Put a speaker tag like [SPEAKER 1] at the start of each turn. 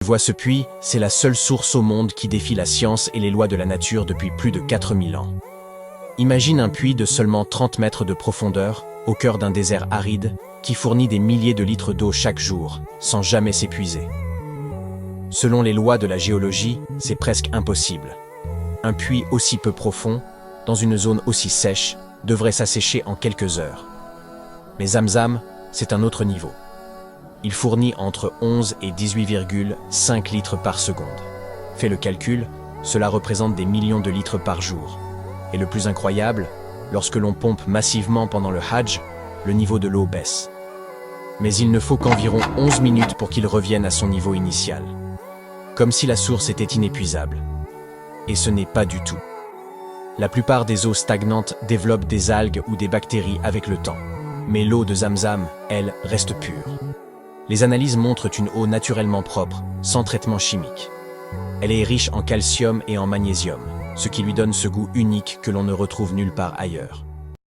[SPEAKER 1] Tu vois ce puits, c'est la seule source au monde qui défie la science et les lois de la nature depuis plus de 4000 ans. Imagine un puits de seulement 30 mètres de profondeur, au cœur d'un désert aride, qui fournit des milliers de litres d'eau chaque jour, sans jamais s'épuiser. Selon les lois de la géologie, c'est presque impossible. Un puits aussi peu profond, dans une zone aussi sèche, devrait s'assécher en quelques heures. Mais Zamzam, c'est un autre niveau. Il fournit entre 11 et 18,5 litres par seconde. Fais le calcul, cela représente des millions de litres par jour. Et le plus incroyable, lorsque l'on pompe massivement pendant le Hajj, le niveau de l'eau baisse. Mais il ne faut qu'environ 11 minutes pour qu'il revienne à son niveau initial. Comme si la source était inépuisable. Et ce n'est pas du tout. La plupart des eaux stagnantes développent des algues ou des bactéries avec le temps. Mais l'eau de Zamzam, elle, reste pure. Les analyses montrent une eau naturellement propre, sans traitement chimique. Elle est riche en calcium et en magnésium, ce qui lui donne ce goût unique que l'on ne retrouve nulle part ailleurs.